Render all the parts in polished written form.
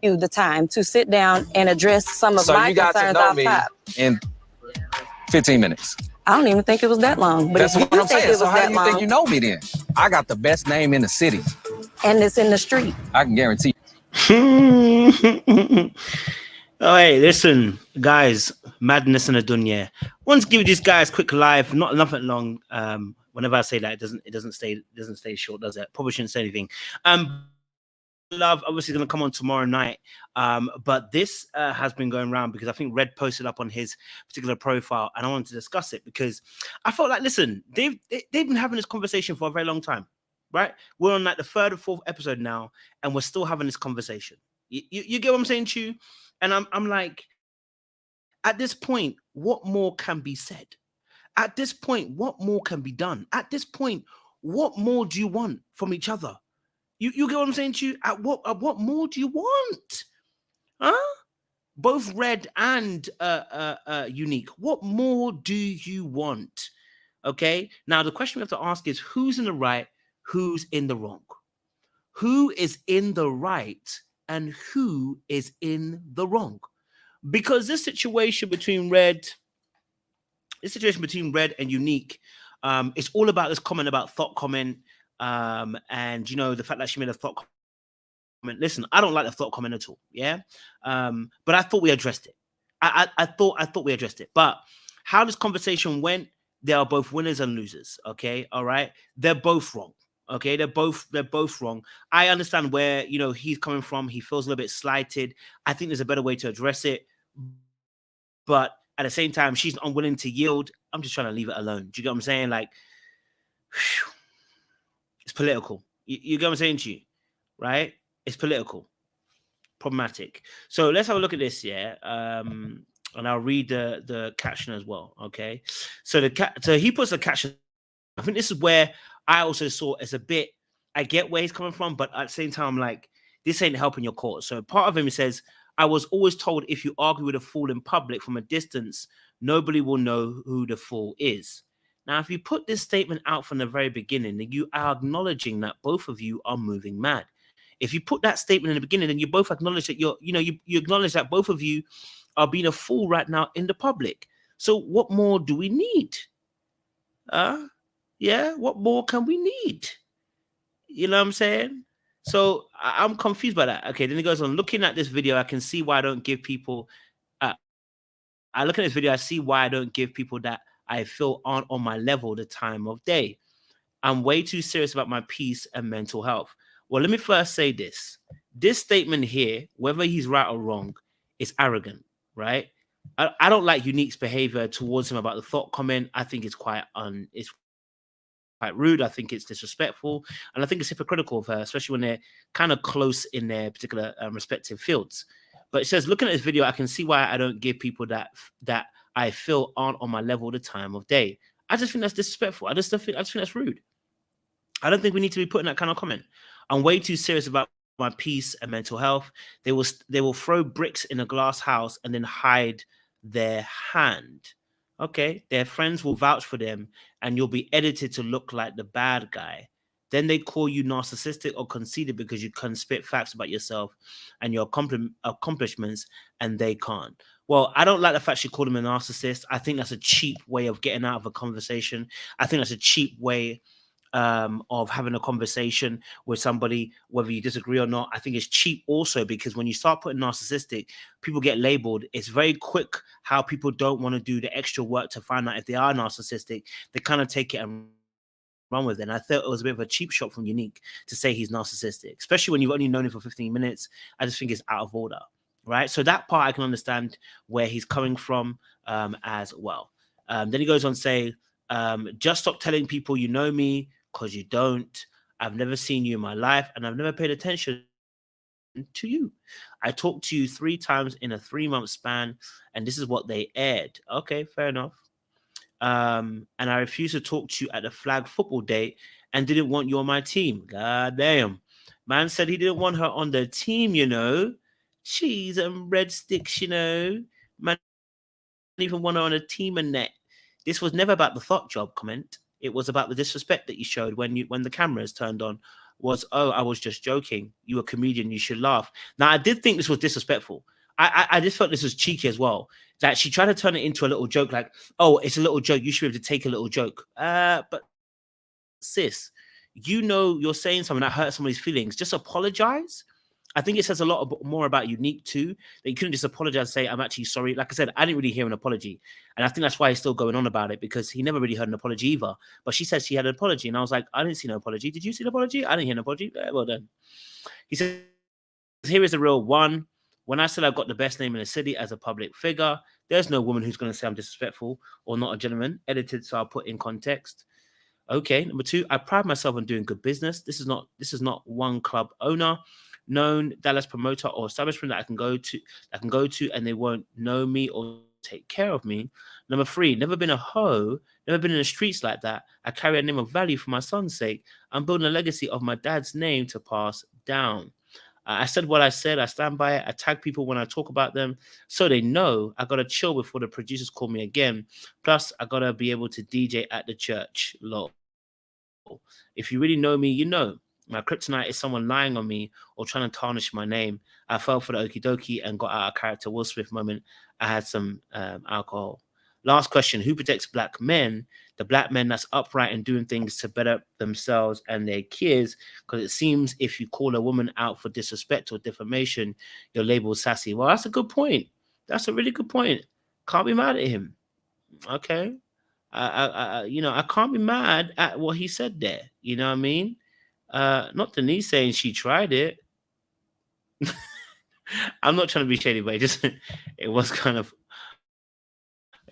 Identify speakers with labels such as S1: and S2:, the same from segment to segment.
S1: you the time to sit down and address some of
S2: So
S1: my
S2: you got to
S1: concerns
S2: know
S1: off
S2: me
S1: top.
S2: in 15 minutes.
S1: I don't even think it was that long. But
S2: That's
S1: if you
S2: what I'm
S1: think
S2: saying.
S1: it was
S2: So how
S1: that
S2: do you
S1: long,
S2: think you know me then? I got the best name in the city.
S1: and it's in the street.
S2: I can guarantee.
S3: Oh, hey, listen, guys, madness in the dunya. I want to give these guys quick live, not nothing long. Whenever I say that, it doesn't stay short, does it? Probably shouldn't say anything. Love obviously going to come on tomorrow night, but this has been going around because I think Red posted up on his particular profile, and I wanted to discuss it because I felt like, listen, they've been having this conversation for a very long time, right? We're on like the 3rd or 4th episode now, and we're still having this conversation. You get what I'm saying to you? And I'm like, at this point, what more can be said? At this point, what more can be done? At this point, what more do you want from each other? You get what I'm saying to you? At what more do you want? Huh? Both Red and Eunik. What more do you want? Okay. Now the question we have to ask is who's in the right, who's in the wrong? Who is in the right and who is in the wrong? Because this situation between Red and Eunik, it's all about this comment about thought comment. And you know, the fact that she made a thought comment. Listen, I don't like the thought comment at all. Yeah. But I thought we addressed it. I thought we addressed it. But how this conversation went, they are both winners and losers. Okay. All right. They're both wrong. Okay. They're both wrong. I understand where, you know, he's coming from. He feels a little bit slighted. I think there's a better way to address it. But at the same time, she's unwilling to yield. I'm just trying to leave it alone. Do you get what I'm saying? Like, whew, it's political. You get what I'm saying to you, right? It's political, problematic. So let's have a look at this, yeah. And I'll read the caption as well. Okay. So he puts the caption. I think this is where I also saw as a bit. I get where he's coming from, but at the same time, like, this ain't helping your cause. So part of him says, "I was always told if you argue with a fool in public from a distance, nobody will know who the fool is." Now, if you put this statement out from the very beginning, then you are acknowledging that both of you are moving mad. If you put that statement in the beginning, then you both acknowledge that you acknowledge that both of you are being a fool right now in the public. So what more do we need? Yeah, what more can we need? You know what I'm saying? So I'm confused by that. Okay, then he goes on, looking at this video, I can see why I don't give people I look at this video, I see why I don't give people that I feel aren't on my level the time of day. I'm way too serious about my peace and mental health. Well, let me first say this. This statement here, whether he's right or wrong, is arrogant, right? I don't like Eunik's behavior towards him about the thought comment. I think it's quite rude. I think it's disrespectful. And I think it's hypocritical of her, especially when they're kind of close in their particular respective fields. But it says, looking at this video, I can see why I don't give people that I feel aren't on my level the time of day. I just think that's disrespectful. I just think that's rude. I don't think we need to be putting that kind of comment. I'm way too serious about my peace and mental health. They will throw bricks in a glass house and then hide their hand. Okay, their friends will vouch for them and you'll be edited to look like the bad guy. Then they call you narcissistic or conceited because you can spit facts about yourself and your accomplishments and they can't. Well, I don't like the fact she called him a narcissist. I think that's a cheap way of getting out of a conversation. I think that's a cheap way of having a conversation with somebody, whether you disagree or not. I think it's cheap also because when you start putting narcissistic, people get labeled. It's very quick how people don't want to do the extra work to find out if they are narcissistic. They kind of take it and run with it. And I thought it was a bit of a cheap shot from Eunik to say he's narcissistic, especially when you've only known him for 15 minutes. I just think it's out of order, right? So that part I can understand where he's coming from as well. Then he goes on to say, just stop telling people you know me, because you don't. I've never seen you in my life, and I've never paid attention to you. I talked to you 3 times in a 3-month span, and this is what they aired. Okay, fair enough. And I refused to talk to you at the flag football date and didn't want you on my team. God damn. Man said he didn't want her on the team, you know. Cheese and red sticks, you know. Man didn't even want her on a team and net. This was never about the thought job comment. It was about the disrespect that you showed when the cameras turned on was, "Oh, I was just joking. You a comedian. You should laugh." Now, I did think this was disrespectful. I just felt this was cheeky as well. That she tried to turn it into a little joke, like, "Oh, it's a little joke. You should be able to take a little joke." But sis, you're saying something that hurts somebody's feelings. Just apologize. I think it says a lot more about Eunik too. That you couldn't just apologize and say, "I'm actually sorry." Like I said, I didn't really hear an apology. And I think that's why he's still going on about it, because he never really heard an apology either. But she said she had an apology. And I was like, I didn't see no apology. Did you see an apology? I didn't hear an apology. Well done. He said, "Here is the real one. When I said I've got the best name in the city as a public figure, there's no woman who's going to say I'm disrespectful or not a gentleman." Edited, so I'll put in context. Okay, number 2, I pride myself on doing good business. This is not one club owner, known Dallas promoter or establishment that I can go to, and they won't know me or take care of me. Number 3, never been a hoe, never been in the streets like that. I carry a name of value for my son's sake. I'm building a legacy of my dad's name to pass down. I said what I said. I stand by it. I tag people when I talk about them so they know. I got to chill before the producers call me again. Plus, I got to be able to DJ at the church. Lol. If you really know me, you know. My kryptonite is someone lying on me or trying to tarnish my name. I fell for the okie dokie and got out of character Will Smith moment. I had some alcohol. Last question. Who protects black men? The black men that's upright and doing things to better themselves and their kids. Because it seems if you call a woman out for disrespect or defamation, you're labeled sassy. Well, that's a good point. That's a really good point. Can't be mad at him. Okay. I can't be mad at what he said there. You know what I mean? Not Denise saying she tried it. I'm not trying to be shady, but it was just kind of,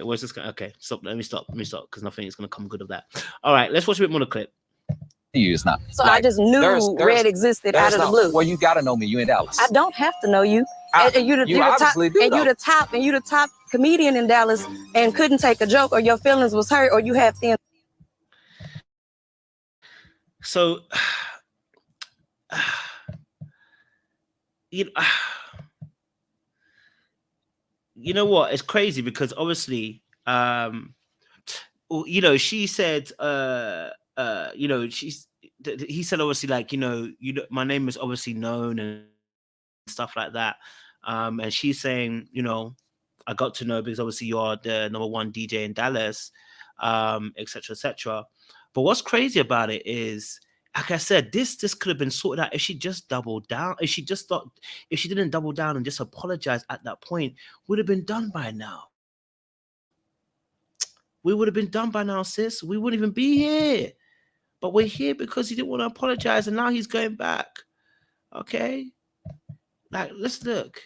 S3: okay, stop. Let me stop, because nothing is going to come good of that. All right, let's watch a bit more of the clip.
S2: It's not.
S1: So I just knew Red existed out of the blue.
S2: Well, you got to know me. You in Dallas.
S1: I don't have to know you. And you the top comedian in Dallas and couldn't take a joke, or your feelings was hurt, or you have thin.
S3: So, you know what? It's crazy because obviously, she said, he said obviously, like, my name is obviously known and stuff like that. And she's saying, I got to know because obviously you are the number one DJ in Dallas, etc., etc. But what's crazy about it is, like I said, this could have been sorted out if she just doubled down. If she didn't double down and just apologize at that point, would have been done by now. We would have been done by now, sis. We wouldn't even be here. But we're here because he didn't want to apologize, and now he's going back. Okay? Like, let's look.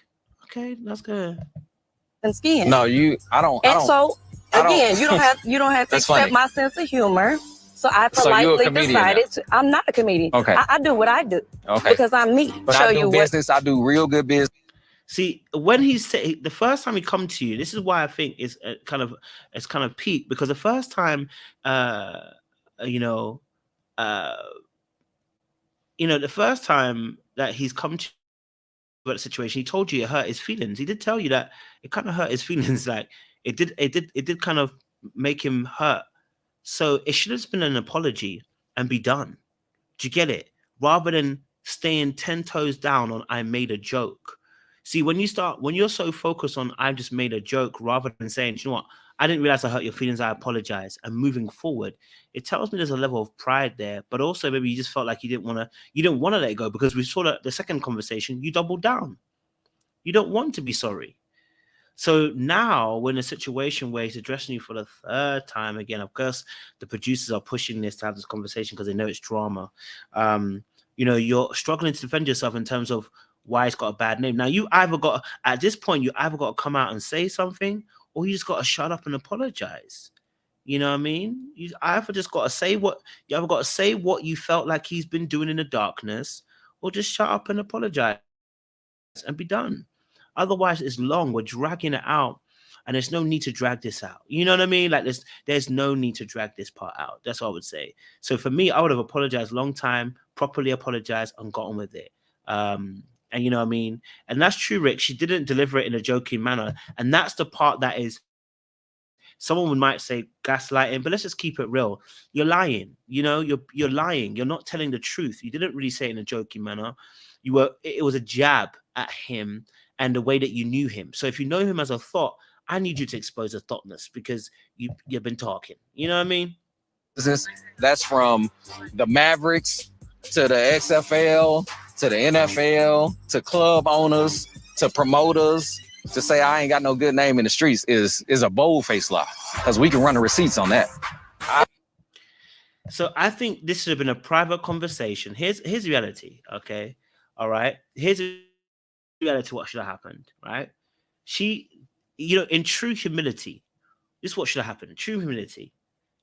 S3: Okay, let's go.
S1: And skin.
S2: No, you don't have to accept
S1: my sense of humor. So I politely decided to. I'm not a comedian.
S2: Okay.
S1: I do what I do.
S2: Okay.
S1: Because I'm me.
S2: But I do business. I do real good business.
S3: See, when he said the first time he come to you, this is why I think it's kind of peak, because the first time, the first time that he's come to about the situation, he told you it hurt his feelings. He did tell you that it kind of hurt his feelings. Like it did kind of make him hurt. So it should have been an apology and be done. Do you get it? Rather than staying 10 toes down on I made a joke. See, when you're so focused on I just made a joke, rather than saying, you know what, I didn't realize I hurt your feelings, I apologize, and moving forward, it tells me there's a level of pride there, but also maybe you just felt like you didn't want to let it go, because we saw that the second conversation, you doubled down. You don't want to be sorry. So now we're in a situation where he's addressing you for the third time again. Of course, the producers are pushing this to have this conversation because they know it's drama. You're struggling to defend yourself in terms of why it's got a bad name. Now, at this point, you either got to come out and say something, or you just got to shut up and apologize. You know what I mean? You either just got to say what you felt like he's been doing in the darkness, or just shut up and apologize and be done. Otherwise, it's long. We're dragging it out, and there's no need to drag this out. You know what I mean? Like there's no need to drag this part out. That's what I would say. So for me, I would have apologized long time, properly apologized, and got on with it. And you know what I mean? And that's true, Rick. She didn't deliver it in a joking manner. And that's the part that is Someone might say gaslighting, but let's just keep it real. You're lying. You know, you're lying. You're not telling the truth. You didn't really say it in a joking manner. It was a jab at him and the way that you knew him. So if you know him as a thought, I need you to expose the thoughtness because you've been talking. You know what I mean?
S2: That's from the Mavericks to the XFL to the NFL to club owners to promoters. To say I ain't got no good name in the streets is a bold-faced lie, because we can run the receipts on that.
S3: So I think this should have been a private conversation. Here's reality, okay? All right. Here's reality what should have happened, right? She, you know, in true humility, this is what should have happened. In true humility,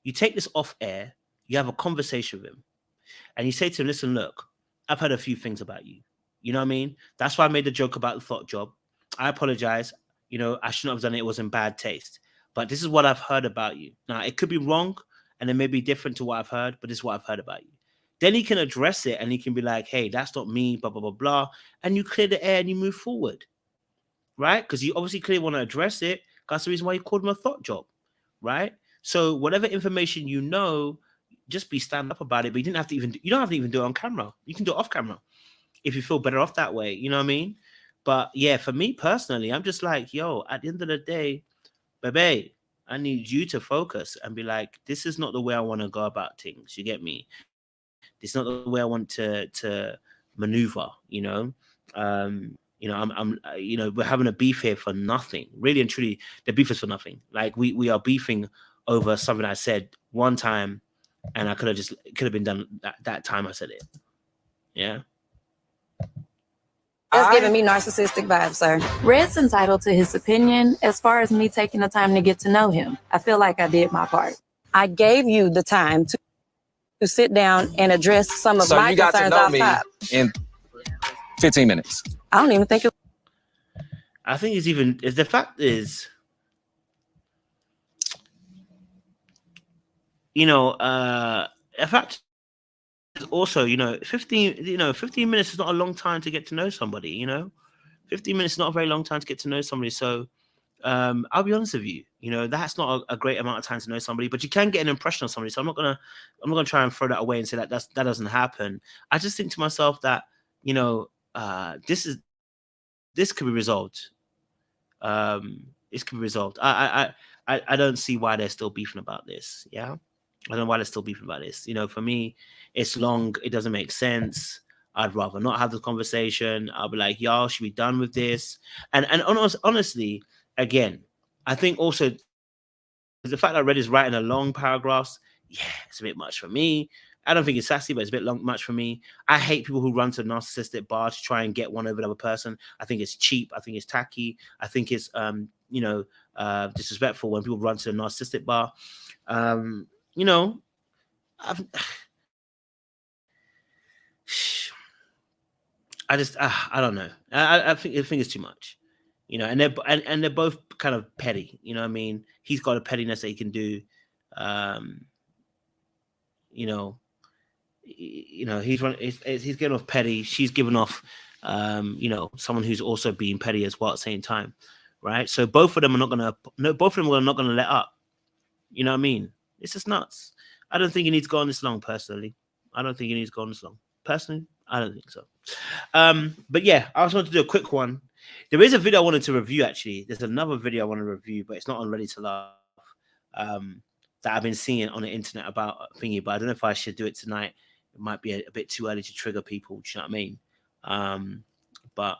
S3: you take this off air, you have a conversation with him, and you say to him, listen, look, I've heard a few things about you. You know what I mean? That's why I made the joke about the thought job. I apologize. You know, I shouldn't have done it. It was in bad taste. But this is what I've heard about you. Now, it could be wrong, and it may be different to what I've heard, but this is what I've heard about you. Then he can address it, and he can be like, hey, that's not me, blah, blah, blah, blah. And you clear the air, and you move forward, right? Because you obviously clearly want to address it. That's the reason why you called him a thought job, right? So whatever information you know, just be stand up about it. But you don't have to even do it on camera. You can do it off camera if you feel better off that way. You know what I mean? But yeah, for me personally, I'm just like, yo, at the end of the day, baby, I need you to focus and be like, this is not the way I want to go about things. You get me? This is not the way I want to maneuver. You know, you know, we're having a beef here for nothing. Really and truly, the beef is for nothing. Like we are beefing over something I said one time, and it could have been done that time I said it. Yeah.
S1: That's giving me narcissistic vibes, sir.
S4: Red's entitled to his opinion. As far as me taking the time to get to know him, I feel like I did my part.
S1: I gave you the time to sit down and address some of my concerns off top.
S2: In 15 minutes.
S1: I don't even think it.
S3: I think it's even the fact is, you know, in fact, also, you know, 15 minutes is not a long time to get to know somebody. You know, 15 minutes is not a very long time to get to know somebody. So, I'll be honest with you. You know, that's not a great amount of time to know somebody, but you can get an impression of somebody. So I'm not gonna try and throw that away and say that doesn't happen. I just think to myself that, you know, this could be resolved. This could be resolved. I don't see why they're still beefing about this. Yeah. I don't know why they're still beefing about this. You know, for me, it's long. It doesn't make sense. I'd rather not have the conversation. I'll be like, y'all should be done with this. And honestly, again, I think also the fact that Red is writing a long paragraphs, yeah, it's a bit much for me. I don't think it's sassy, but it's a bit much for me. I hate people who run to a narcissistic bar to try and get one over the other person. I think it's cheap. I think it's tacky. I think it's disrespectful when people run to a narcissistic bar. You know, I don't know. I think it's too much, you know. And they're both kind of petty. You know what I mean? He's got a pettiness that he can do. You know, he's getting off petty. She's giving off, you know, someone who's also being petty as well at the same time, right? So both of them are not gonna let up. You know what I mean? It's just nuts. I don't think he needs to go on this long, personally. I don't think he needs to go on this long. Personally, I don't think so. But yeah, I also want to do a quick one. There is a video I wanted to review, actually. There's another video I want to review, but it's not on Ready to Laugh. That I've been seeing on the internet about thingy, but I don't know if I should do it tonight. It might be a bit too early to trigger people. Do you know what I mean? But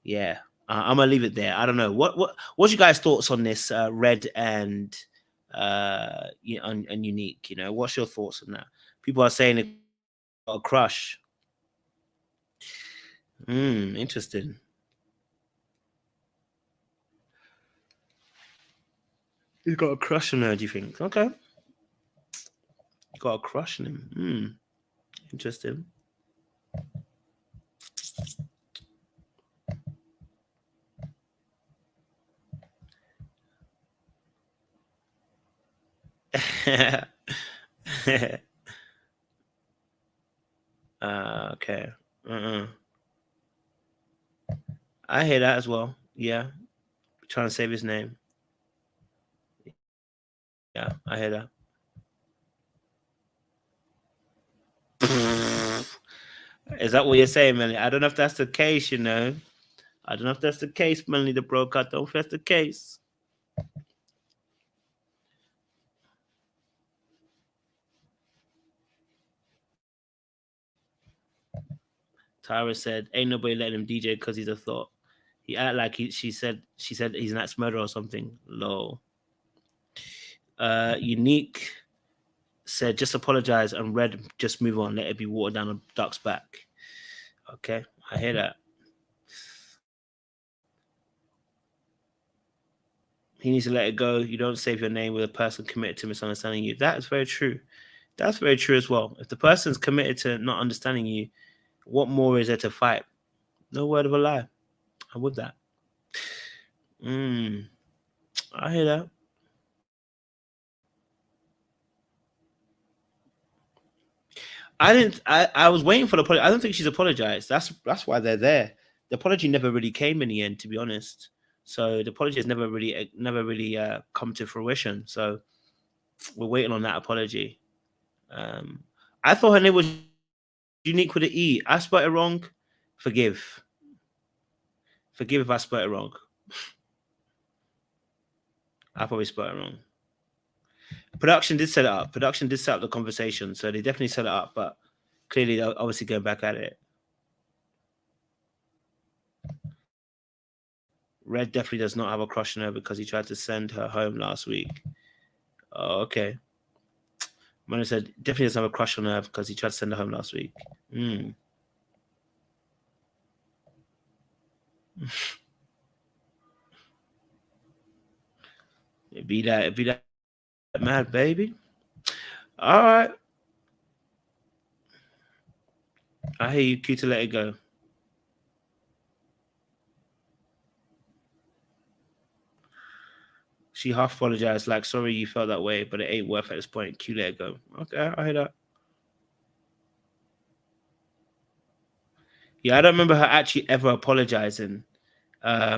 S3: yeah, I'm gonna leave it there. I don't know. What's your guys' thoughts on this, Red and Eunik? You know, what's your thoughts on that? People are saying it got a crush. Interesting. He's got a crush on her, do you think? Okay. Got a crush on him. Interesting. Okay. I hear that as well. Yeah. Trying to save his name. Yeah, I hear that. Is that what you're saying, Melanie? I don't know if that's the case, you know. I don't know if that's the case, Melanie the broker. I don't know if that's the case. Tyra said, ain't nobody letting him DJ because he's a thought. He act like she said he's an axe murderer or something. Lol. Eunik said, just apologize, and Red, just move on. Let it be watered down a duck's back. Okay, I hear that. He needs to let it go. You don't save your name with a person committed to misunderstanding you. That is very true. That's very true as well. If the person's committed to not understanding you, what more is there to fight? No word of a lie. I'm with that. I hear that. I was waiting for the apology. I don't think she's apologized. That's why they're there. The apology never really came in the end, to be honest. So the apology has never really come to fruition. So we're waiting on that apology. I thought her name was Eunik with an E. I spelled it wrong. Forgive if I spelled it wrong. I probably spelled it wrong. Production did set it up. Production did set up the conversation, so they definitely set it up. But clearly, they're obviously going back at it. Red definitely does not have a crush on her because he tried to send her home last week. Oh, okay. Mona said definitely doesn't have a crush on her because he tried to send her home last week. It'd be that mad, baby. All right. I hear you, cue to let it go. She half apologized, like, sorry you felt that way, but it ain't worth at this point. Cue, let it go. Okay, I hear that. Yeah, I don't remember her actually ever apologizing. I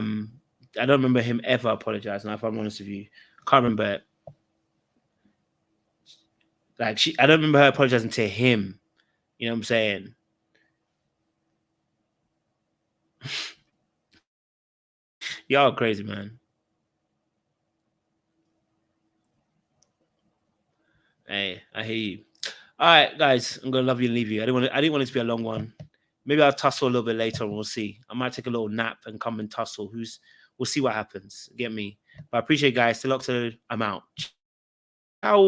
S3: don't remember him ever apologizing, if I'm honest with you. Can't remember it. Like, I don't remember her apologizing to him. You know what I'm saying? Y'all crazy, man. Hey, I hear you. All right, guys, I'm gonna love you and leave you. I didn't want it to be a long one. Maybe I'll tussle a little bit later and we'll see. I might take a little nap and come and tussle. We'll see what happens. Get me. But I appreciate you guys. Still up to I'm out.